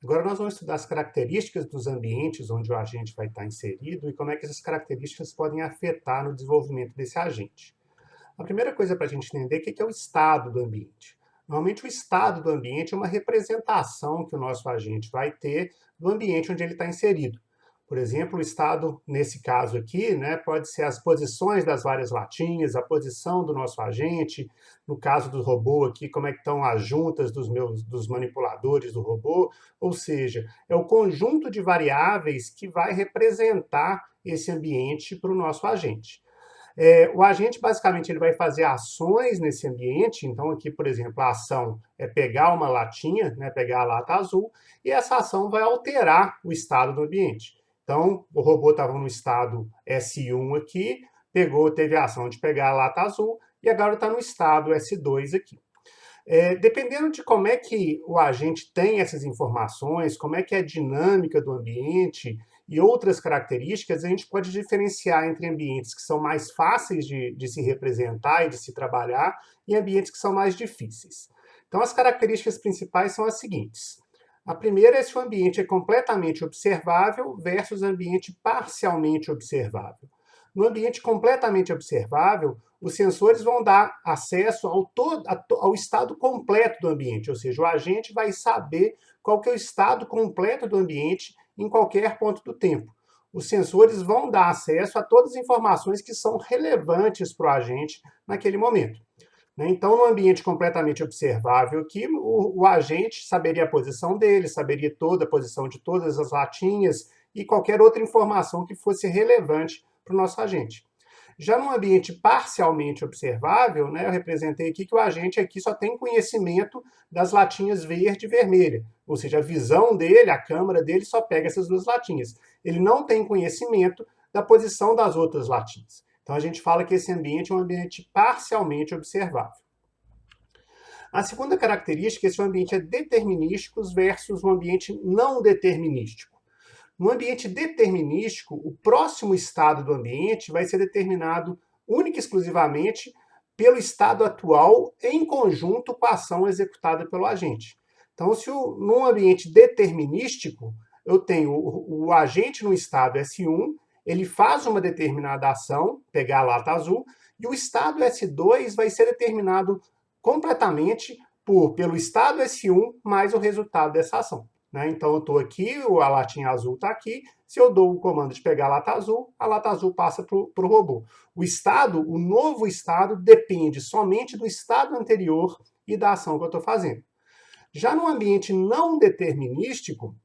Agora nós vamos estudar as características dos ambientes onde o agente vai estar inserido e como é que essas características podem afetar no desenvolvimento desse agente. A primeira coisa para a gente entender é o que é o estado do ambiente. Normalmente o estado do ambiente é uma representação que o nosso agente vai ter do ambiente onde ele está inserido. Por exemplo, o estado, nesse caso aqui, né, pode ser as posições das várias latinhas, a posição do nosso agente, no caso do robô aqui, como é que estão as juntas dos manipuladores do robô, ou seja, é o conjunto de variáveis que vai representar esse ambiente para o nosso agente. O agente, basicamente, ele vai fazer ações nesse ambiente. Então, aqui, por exemplo, a ação é pegar uma latinha, né, pegar a lata azul, e essa ação vai alterar o estado do ambiente. Então, o robô estava no estado S1 aqui, teve a ação de pegar a lata azul, e agora está no estado S2 aqui. Dependendo de como é que o agente tem essas informações, como é que é a dinâmica do ambiente e outras características, a gente pode diferenciar entre ambientes que são mais fáceis de se representar e de se trabalhar e ambientes que são mais difíceis. Então, as características principais são as seguintes. A primeira é se o ambiente é completamente observável versus ambiente parcialmente observável. No ambiente completamente observável, os sensores vão dar acesso ao estado completo do ambiente, ou seja, o agente vai saber qual que é o estado completo do ambiente em qualquer ponto do tempo. Os sensores vão dar acesso a todas as informações que são relevantes para o agente naquele momento. Então, no ambiente completamente observável aqui, o agente saberia a posição dele, saberia toda a posição de todas as latinhas e qualquer outra informação que fosse relevante para o nosso agente. Já num ambiente parcialmente observável, né, eu representei aqui que o agente aqui só tem conhecimento das latinhas verde e vermelha, ou seja, a visão dele, a câmera dele só pega essas duas latinhas. Ele não tem conhecimento da posição das outras latinhas. Então a gente fala que esse ambiente é um ambiente parcialmente observável. A segunda característica é se o ambiente é determinístico versus um ambiente não determinístico. No ambiente determinístico, o próximo estado do ambiente vai ser determinado única e exclusivamente pelo estado atual em conjunto com a ação executada pelo agente. Então, num ambiente determinístico, eu tenho o agente no estado S1, ele faz uma determinada ação, pegar a lata azul, e o estado S2 vai ser determinado completamente pelo estado S1 mais o resultado dessa ação. Então, eu estou aqui, a latinha azul está aqui. Se eu dou o comando de pegar a lata azul passa para o robô. O novo estado, depende somente do estado anterior e da ação que eu estou fazendo. Já no ambiente não determinístico,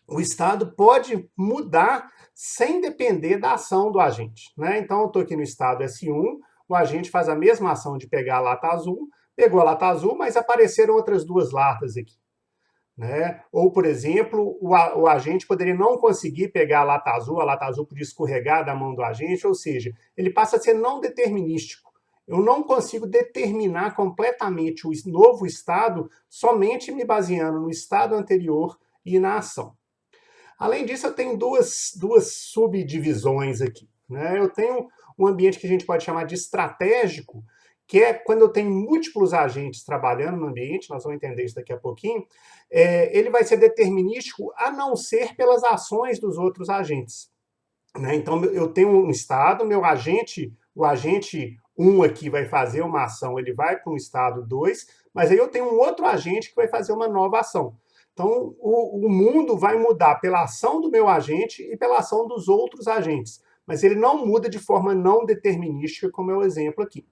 o estado pode mudar sem depender da ação do agente. Então, eu estou aqui no estado S1, o agente faz a mesma ação de pegar a lata azul, pegou a lata azul, mas apareceram outras duas latas aqui. Ou, por exemplo, o agente poderia não conseguir pegar a lata azul podia escorregar da mão do agente, ou seja, ele passa a ser não determinístico. Eu não consigo determinar completamente o novo estado somente me baseando no estado anterior e na ação. Além disso, eu tenho duas subdivisões aqui. Eu tenho um ambiente que a gente pode chamar de estratégico, que é quando eu tenho múltiplos agentes trabalhando no ambiente, nós vamos entender isso daqui a pouquinho, ele vai ser determinístico a não ser pelas ações dos outros agentes. Então, eu tenho um estado, o agente 1 aqui vai fazer uma ação, ele vai para um estado 2, mas aí eu tenho um outro agente que vai fazer uma nova ação. Então, o mundo vai mudar pela ação do meu agente e pela ação dos outros agentes, mas ele não muda de forma não determinística, como é o exemplo aqui.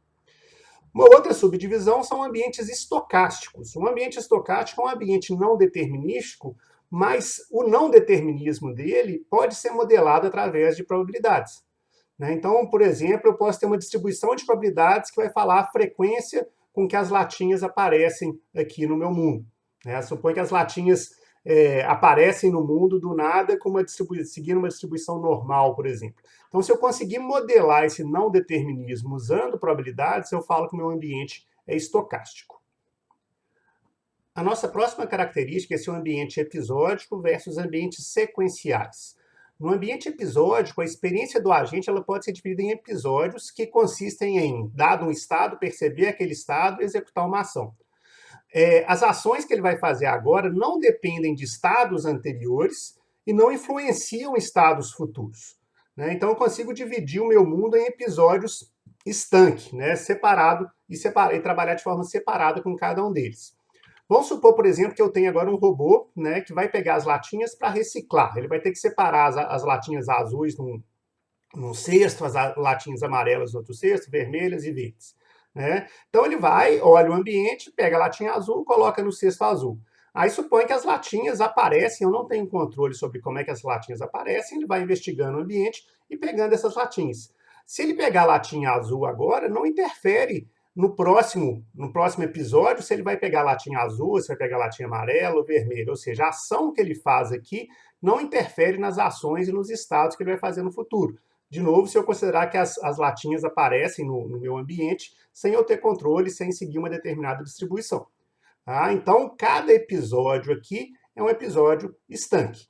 Uma outra subdivisão são ambientes estocásticos. Um ambiente estocástico é um ambiente não determinístico, mas o não determinismo dele pode ser modelado através de probabilidades. Então, por exemplo, eu posso ter uma distribuição de probabilidades que vai falar a frequência com que as latinhas aparecem aqui no meu mundo. Suponho que as latinhas aparecem no mundo do nada seguindo uma distribuição normal, por exemplo. Então, se eu conseguir modelar esse não determinismo usando probabilidades, eu falo que o meu ambiente é estocástico. A nossa próxima característica é se o ambiente episódico versus ambientes sequenciais. No ambiente episódico, a experiência do agente ela pode ser dividida em episódios que consistem em, dado um estado, perceber aquele estado e executar uma ação. as ações que ele vai fazer agora não dependem de estados anteriores e não influenciam estados futuros, né? Então eu consigo dividir o meu mundo em episódios estanque, né? Separado e trabalhar de forma separada com cada um deles. Vamos supor, por exemplo, que eu tenho agora um robô, né, que vai pegar as latinhas para reciclar. Ele vai ter que separar as latinhas azuis num cesto, as latinhas amarelas no outro cesto, vermelhas e verdes, né? Então ele vai, olha o ambiente, pega a latinha azul, coloca no cesto azul. Aí supõe que as latinhas aparecem, eu não tenho controle sobre como é que as latinhas aparecem, ele vai investigando o ambiente e pegando essas latinhas. Se ele pegar a latinha azul agora, não interfere no próximo episódio se ele vai pegar a latinha azul, se vai pegar a latinha amarela ou vermelha. Ou seja, a ação que ele faz aqui não interfere nas ações e nos estados que ele vai fazer no futuro. De novo, se eu considerar que as latinhas aparecem no meu ambiente sem eu ter controle, sem seguir uma determinada distribuição. Tá? Então, cada episódio aqui é um episódio estanque.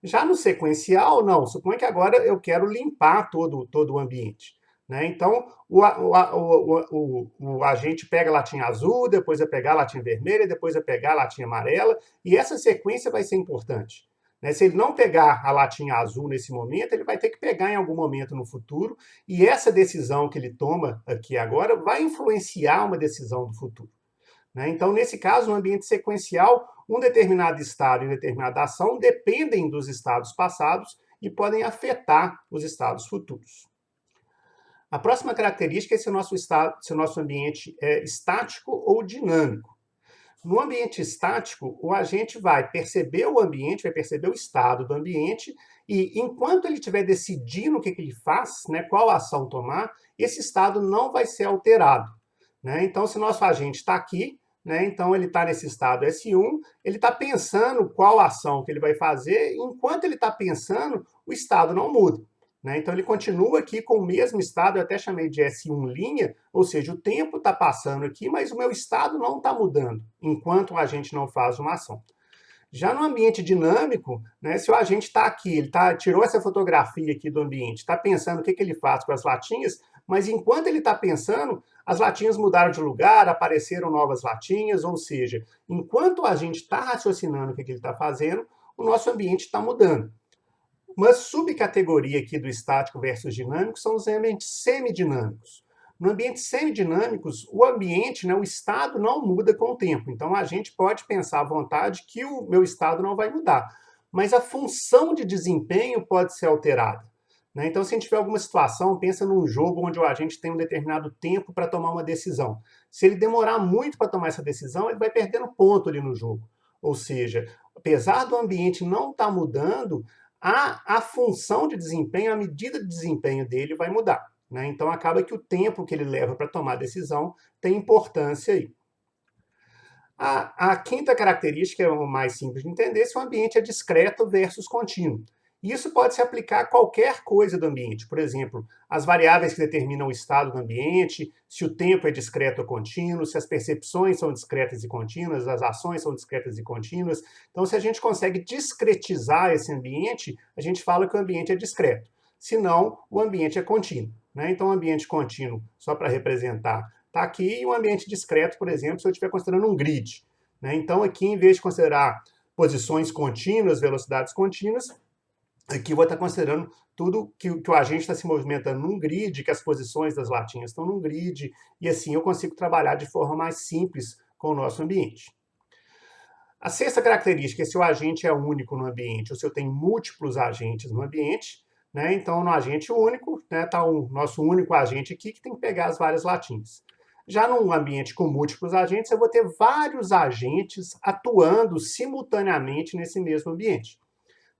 Já no sequencial, não. Suponha que agora eu quero limpar todo o ambiente, né? Então, o agente pega a latinha azul, depois vai pegar a latinha vermelha, depois vai pegar a latinha amarela, e essa sequência vai ser importante, né? Se ele não pegar a latinha azul nesse momento, ele vai ter que pegar em algum momento no futuro, e essa decisão que ele toma aqui agora vai influenciar uma decisão do futuro, né? Então, nesse caso, no ambiente sequencial, um determinado estado e determinada ação dependem dos estados passados e podem afetar os estados futuros. A próxima característica é se o nosso ambiente é estático ou dinâmico. No ambiente estático, o agente vai perceber o ambiente, vai perceber o estado do ambiente, e enquanto ele estiver decidindo o que ele faz, né, qual ação tomar, esse estado não vai ser alterado, né? Então, se nosso agente está aqui, né, então ele está nesse estado S1, ele está pensando qual ação que ele vai fazer, e enquanto ele está pensando, o estado não muda, né? Então ele continua aqui com o mesmo estado, eu até chamei de S1', ou seja, o tempo está passando aqui, mas o meu estado não está mudando, enquanto o agente não faz uma ação. Já no ambiente dinâmico, né, se o agente está aqui, ele tirou essa fotografia aqui do ambiente, está pensando o que ele faz com as latinhas, mas enquanto ele está pensando, as latinhas mudaram de lugar, apareceram novas latinhas, ou seja, enquanto o agente está raciocinando o que ele está fazendo, o nosso ambiente está mudando. Uma subcategoria aqui do estático versus dinâmico são os ambientes semidinâmicos. No ambiente semidinâmicos, o ambiente, né, o estado não muda com o tempo. Então, a gente pode pensar à vontade que o meu estado não vai mudar. Mas a função de desempenho pode ser alterada, né? Então, se a gente tiver alguma situação, pensa num jogo onde o agente tem um determinado tempo para tomar uma decisão. Se ele demorar muito para tomar essa decisão, ele vai perdendo ponto ali no jogo. Ou seja, apesar do ambiente não estar mudando, a função de desempenho, a medida de desempenho dele vai mudar, né? Então acaba que o tempo que ele leva para tomar a decisão tem importância aí. A quinta característica é o mais simples de entender, se o ambiente é discreto versus contínuo. Isso pode se aplicar a qualquer coisa do ambiente. Por exemplo, as variáveis que determinam o estado do ambiente, se o tempo é discreto ou contínuo, se as percepções são discretas e contínuas, as ações são discretas e contínuas. Então, se a gente consegue discretizar esse ambiente, a gente fala que o ambiente é discreto. Se não, o ambiente é contínuo, né? Então, o ambiente contínuo, só para representar, está aqui, e um ambiente discreto, por exemplo, se eu estiver considerando um grid, né? Então, aqui, em vez de considerar posições contínuas, velocidades contínuas, aqui eu vou estar considerando tudo que o agente está se movimentando num grid, que as posições das latinhas estão num grid, e assim eu consigo trabalhar de forma mais simples com o nosso ambiente. A sexta característica é se o agente é único no ambiente, ou se eu tenho múltiplos agentes no ambiente, né? Então, no agente único, né, está o nosso único agente aqui que tem que pegar as várias latinhas. Já num ambiente com múltiplos agentes, eu vou ter vários agentes atuando simultaneamente nesse mesmo ambiente.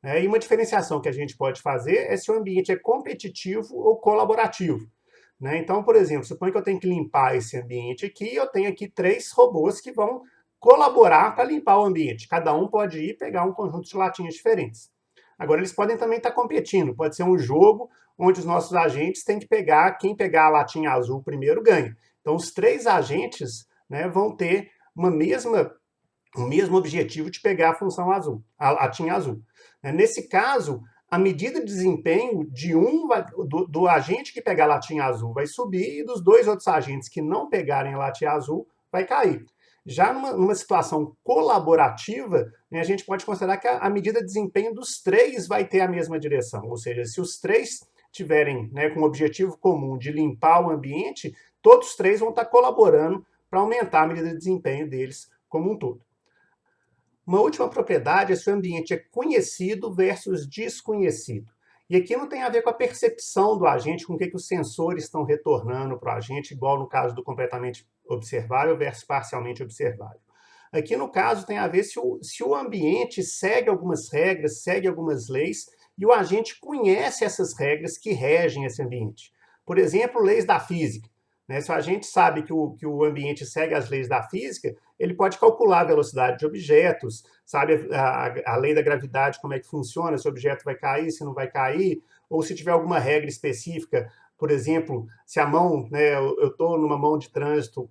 E uma diferenciação que a gente pode fazer é se o ambiente é competitivo ou colaborativo, né? Então, por exemplo, suponha que eu tenho que limpar esse ambiente aqui, eu tenho aqui 3 robôs que vão colaborar para limpar o ambiente. Cada um pode ir pegar um conjunto de latinhas diferentes. Agora, eles podem também estar competindo. Pode ser um jogo onde os nossos agentes têm que pegar, quem pegar a latinha azul primeiro ganha. Então, os 3 agentes, né, vão ter o mesmo objetivo de pegar a função azul, a latinha azul. Nesse caso, a medida de desempenho do agente que pegar a latinha azul vai subir e dos 2 outros agentes que não pegarem a latinha azul vai cair. Já numa situação colaborativa, né, a gente pode considerar que a medida de desempenho dos três vai ter a mesma direção, ou seja, se os três tiverem, né, com o objetivo comum de limpar o ambiente, todos os três vão estar colaborando para aumentar a medida de desempenho deles como um todo. Uma última propriedade é se o ambiente é conhecido versus desconhecido. E aqui não tem a ver com a percepção do agente, com o que os sensores estão retornando para o agente, igual no caso do completamente observável versus parcialmente observável. Aqui no caso tem a ver se o ambiente segue algumas regras, segue algumas leis, e o agente conhece essas regras que regem esse ambiente. Por exemplo, leis da física. Né? Se a gente sabe que o ambiente segue as leis da física, ele pode calcular a velocidade de objetos, sabe a lei da gravidade, como é que funciona, se o objeto vai cair, se não vai cair, ou se tiver alguma regra específica, por exemplo, se a mão, né, eu estou numa mão de trânsito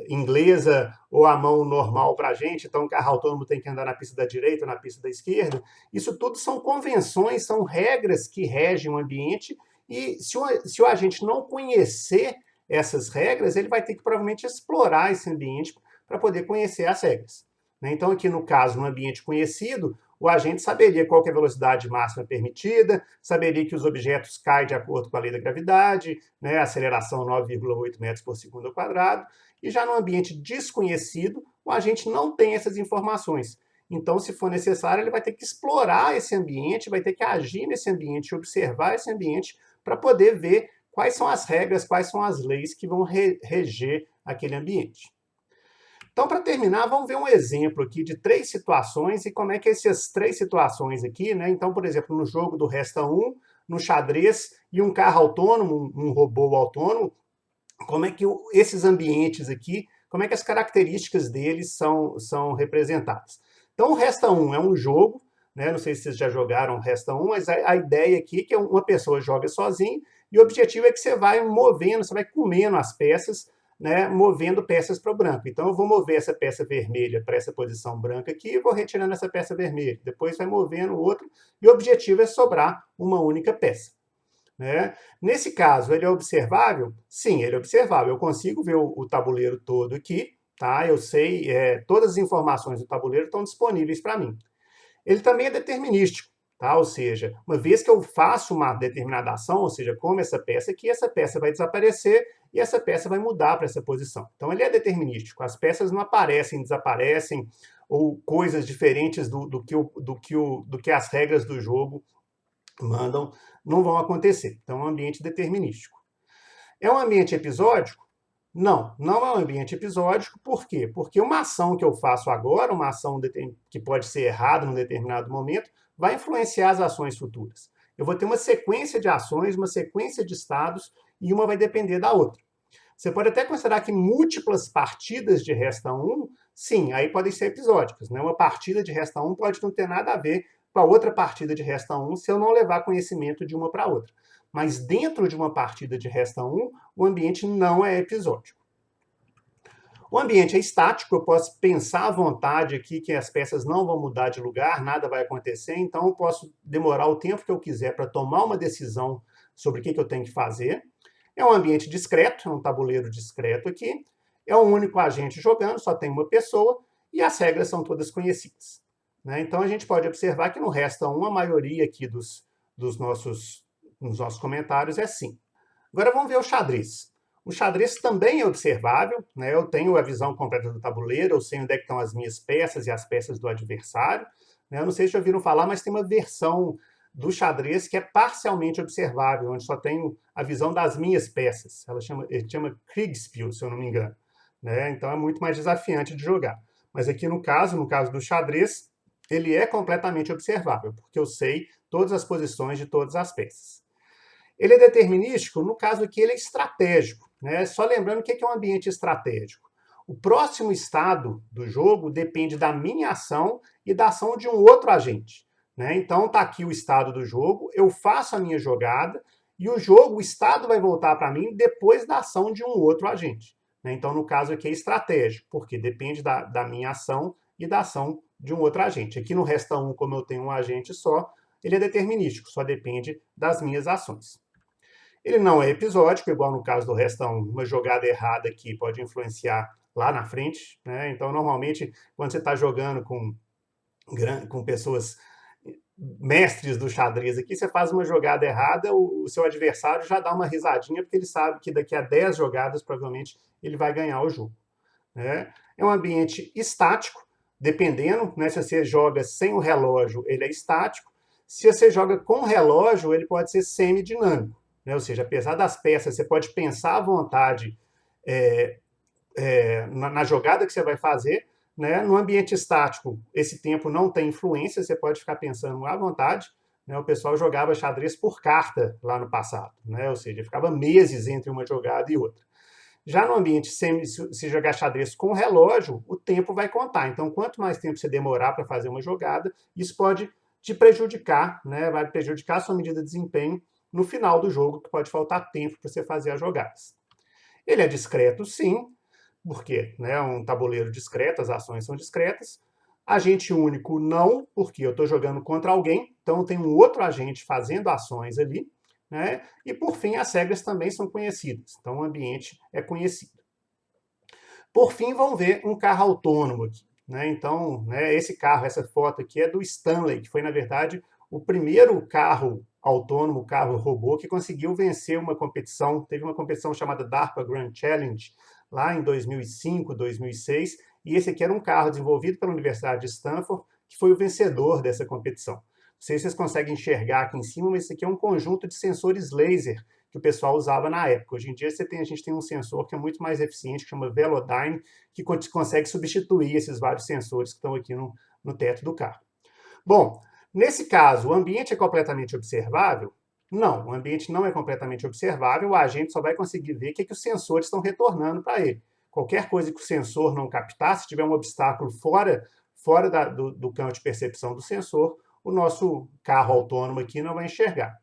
inglesa ou a mão normal para a gente, então o carro autônomo tem que andar na pista da direita ou na pista da esquerda, isso tudo são convenções, são regras que regem o ambiente. E se o agente não conhecer essas regras, ele vai ter que provavelmente explorar esse ambiente para poder conhecer as regras. Então, aqui no caso, no ambiente conhecido, o agente saberia qual que é a velocidade máxima permitida, saberia que os objetos caem de acordo com a lei da gravidade, né, aceleração 9,8 metros por segundo ao quadrado, e já no ambiente desconhecido, o agente não tem essas informações. Então, se for necessário, ele vai ter que explorar esse ambiente, vai ter que agir nesse ambiente, observar esse ambiente, para poder ver quais são as regras, quais são as leis que vão reger aquele ambiente. Então, para terminar, vamos ver um exemplo aqui de 3 situações e como é que essas 3 situações aqui, né? Então, por exemplo, no jogo do Resta 1, no xadrez e um carro autônomo, um robô autônomo, como é que esses ambientes aqui, como é que as características deles são representadas. Então, o Resta 1 é um jogo, né? Não sei se vocês já jogaram Resta 1, mas a ideia aqui é que uma pessoa joga sozinha e o objetivo é que você vai movendo, você vai comendo as peças, né, movendo peças para o branco. Então, eu vou mover essa peça vermelha para essa posição branca aqui e vou retirando essa peça vermelha. Depois vai movendo o outro e o objetivo é sobrar uma única peça. Né? Nesse caso, ele é observável? Sim, ele é observável. Eu consigo ver o tabuleiro todo aqui, tá? Eu sei, todas as informações do tabuleiro estão disponíveis para mim. Ele também é determinístico, tá? Ou seja, uma vez que eu faço uma determinada ação, ou seja, como essa peça aqui, essa peça vai desaparecer e essa peça vai mudar para essa posição. Então, ele é determinístico. As peças não aparecem, desaparecem, ou coisas diferentes do que as regras do jogo mandam, não vão acontecer. Então, é um ambiente determinístico. É um ambiente episódico? Não, não é um ambiente episódico. Por quê? Porque uma ação que eu faço agora, uma ação que pode ser errada num determinado momento, vai influenciar as ações futuras. Eu vou ter uma sequência de ações, uma sequência de estados, e uma vai depender da outra. Você pode até considerar que múltiplas partidas de Resta 1, sim, aí podem ser episódicas. Né? Uma partida de Resta 1 pode não ter nada a ver com a outra partida de Resta 1 se eu não levar conhecimento de uma para outra. Mas dentro de uma partida de Resta 1, o ambiente não é episódico. O ambiente é estático, eu posso pensar à vontade aqui que as peças não vão mudar de lugar, nada vai acontecer, então eu posso demorar o tempo que eu quiser para tomar uma decisão sobre o que eu tenho que fazer. É um ambiente discreto, é um tabuleiro discreto aqui, é um único agente jogando, só tem uma pessoa, e as regras são todas conhecidas. Né? Então a gente pode observar que no Resta 1, a maioria aqui dos nossos comentários é assim. Agora vamos ver o xadrez. O xadrez também é observável, né? Eu tenho a visão completa do tabuleiro, eu sei onde é que estão as minhas peças e as peças do adversário. Né? Eu não sei se já ouviram falar, mas tem uma versão do xadrez que é parcialmente observável, onde só tenho a visão das minhas peças. Ele chama Kriegspiel, se eu não me engano. Né? Então é muito mais desafiante de jogar. Mas aqui no caso do xadrez, ele é completamente observável, porque eu sei todas as posições de todas as peças. Ele é determinístico, no caso aqui ele é estratégico. Né? Só lembrando o que é um ambiente estratégico. O próximo estado do jogo depende da minha ação e da ação de um outro agente. Né? Então está aqui o estado do jogo, eu faço a minha jogada e o estado vai voltar para mim depois da ação de um outro agente. Né? Então no caso aqui é estratégico, porque depende da minha ação e da ação de um outro agente. Aqui no Resta 1, como eu tenho um agente só, ele é determinístico, só depende das minhas ações. Ele não é episódico, igual no caso do Resta 1, uma jogada errada aqui pode influenciar lá na frente, né? Então, normalmente, quando você está jogando com pessoas mestres do xadrez aqui, você faz uma jogada errada, o seu adversário já dá uma risadinha, porque ele sabe que daqui a 10 jogadas, provavelmente, ele vai ganhar o jogo, né? É um ambiente estático, dependendo, né? Se você joga sem o relógio, ele é estático. Se você joga com o relógio, ele pode ser semidinâmico, né? Ou seja, apesar das peças, você pode pensar à vontade é, na jogada que você vai fazer, né? No ambiente estático, esse tempo não tem influência, você pode ficar pensando à vontade, né? O pessoal jogava xadrez por carta lá no passado, né? Ou seja, ficava meses entre uma jogada e outra. Já no ambiente, se jogar xadrez com relógio, o tempo vai contar. Então, quanto mais tempo você demorar para fazer uma jogada, isso pode te prejudicar, né? Vai prejudicar a sua medida de desempenho no final do jogo, que pode faltar tempo para você fazer as jogadas. Ele é discreto, sim, porque é um tabuleiro discreto, as ações são discretas. Agente único, não, porque eu estou jogando contra alguém, então tem um outro agente fazendo ações ali, né? E, por fim, as regras também são conhecidas, então o ambiente é conhecido. Por fim, vamos ver um carro autônomo aqui, né? Então, né, esse carro, essa foto aqui é do Stanley, que foi, na verdade, o primeiro carro autônomo, carro robô, que conseguiu vencer uma competição. Teve uma competição chamada DARPA Grand Challenge, lá em 2005, 2006, e esse aqui era um carro desenvolvido pela Universidade de Stanford, que foi o vencedor dessa competição. Não sei se vocês conseguem enxergar aqui em cima, mas esse aqui é um conjunto de sensores laser que o pessoal usava na época. Hoje em dia a gente tem um sensor que é muito mais eficiente, que chama Velodyne, que consegue substituir esses vários sensores que estão aqui no teto do carro. Bom, nesse caso, o ambiente é completamente observável? Não, o ambiente não é completamente observável, o agente só vai conseguir ver o que os sensores estão retornando para ele. Qualquer coisa que o sensor não captar, se tiver um obstáculo fora do campo de percepção do sensor, o nosso carro autônomo aqui não vai enxergar.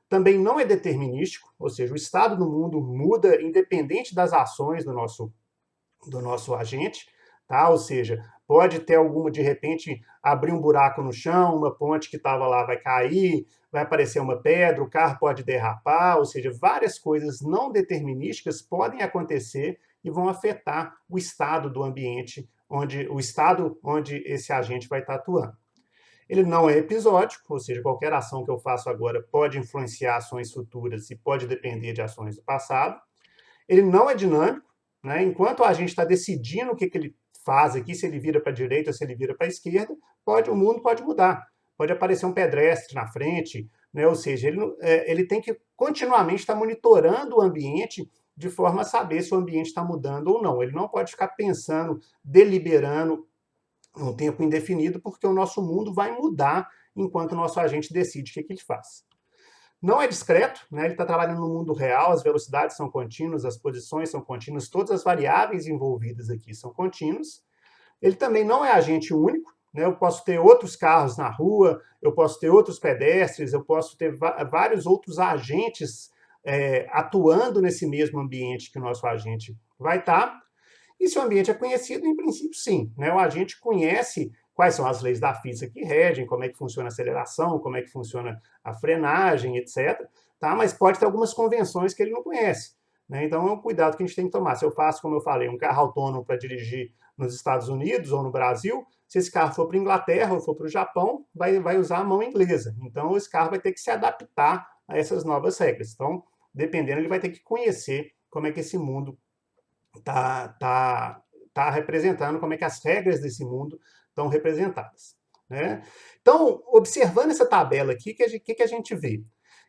Também não é determinístico, ou seja, o estado do mundo muda independente das ações do nosso agente, tá? Ou seja, pode ter de repente, abrir um buraco no chão, uma ponte que estava lá vai cair, vai aparecer uma pedra, o carro pode derrapar, ou seja, várias coisas não determinísticas podem acontecer e vão afetar o estado do ambiente, o estado onde esse agente vai estar atuando. Ele não é episódico, ou seja, qualquer ação que eu faço agora pode influenciar ações futuras e pode depender de ações do passado. Ele não é dinâmico, né? Enquanto a gente está decidindo o que ele faz aqui, se ele vira para a direita ou se ele vira para a esquerda, o mundo pode mudar. Pode aparecer um pedestre na frente, né? Ou seja, ele tem que continuamente estar monitorando o ambiente de forma a saber se o ambiente está mudando ou não. Ele não pode ficar pensando, deliberando um tempo indefinido, porque o nosso mundo vai mudar enquanto o nosso agente decide o que ele faz. Não é discreto, né? Ele está trabalhando no mundo real, as velocidades são contínuas, as posições são contínuas, todas as variáveis envolvidas aqui são contínuas. Ele também não é agente único, né? Eu posso ter outros carros na rua, eu posso ter outros pedestres, eu posso ter vários outros agentes atuando nesse mesmo ambiente que o nosso agente vai estar. E se o ambiente é conhecido, em princípio, sim, né? O agente conhece quais são as leis da física que regem, como é que funciona a aceleração, como é que funciona a frenagem, etc. Tá? Mas pode ter algumas convenções que ele não conhece, né? Então é um cuidado que a gente tem que tomar. Se eu faço, como eu falei, um carro autônomo para dirigir nos Estados Unidos ou no Brasil, se esse carro for para a Inglaterra ou for para o Japão, vai usar a mão inglesa. Então esse carro vai ter que se adaptar a essas novas regras. Então, dependendo, ele vai ter que conhecer como é que esse mundo tá representando, como é que as regras desse mundo estão representadas, né? Então, observando essa tabela aqui, o que a gente vê?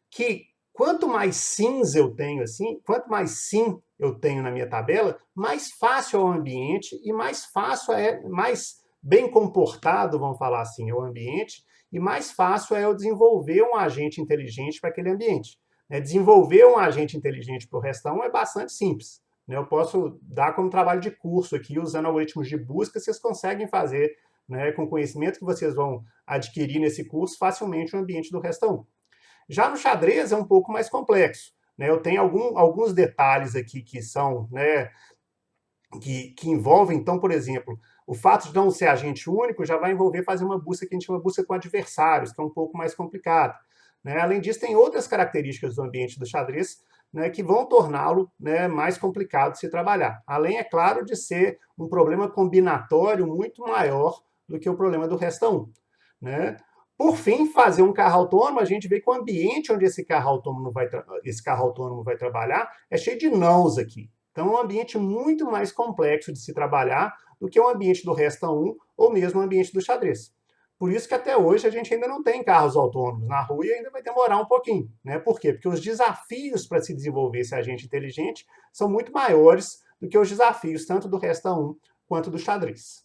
Que quanto mais sims eu tenho assim, quanto mais sim eu tenho na minha tabela, mais fácil é o ambiente e mais bem comportado, vamos falar assim, é o ambiente, e mais fácil é eu desenvolver um agente inteligente para aquele ambiente. Desenvolver um agente inteligente para o restão é bastante simples. Eu posso dar como trabalho de curso aqui, usando algoritmos de busca, vocês conseguem fazer, né, com o conhecimento que vocês vão adquirir nesse curso, facilmente o ambiente do restão 1. Já no xadrez é um pouco mais complexo, né? Eu tenho alguns detalhes aqui que são, né, que envolvem, então, por exemplo, o fato de não ser agente único já vai envolver fazer uma busca que a gente chama busca com adversários, que é um pouco mais complicado, né? Além disso, tem outras características do ambiente do xadrez né, que vão torná-lo, né, mais complicado de se trabalhar. Além, é claro, de ser um problema combinatório muito maior do que o problema do Resta 1. Né? Por fim, fazer um carro autônomo, a gente vê que o ambiente onde esse carro autônomo vai trabalhar é cheio de nãos aqui. Então, é um ambiente muito mais complexo de se trabalhar do que o ambiente do Resta 1 ou mesmo o ambiente do xadrez. Por isso que até hoje a gente ainda não tem carros autônomos na rua e ainda vai demorar um pouquinho. Né? Por quê? Porque os desafios para se desenvolver esse agente inteligente são muito maiores do que os desafios tanto do Resta 1 quanto do xadrez.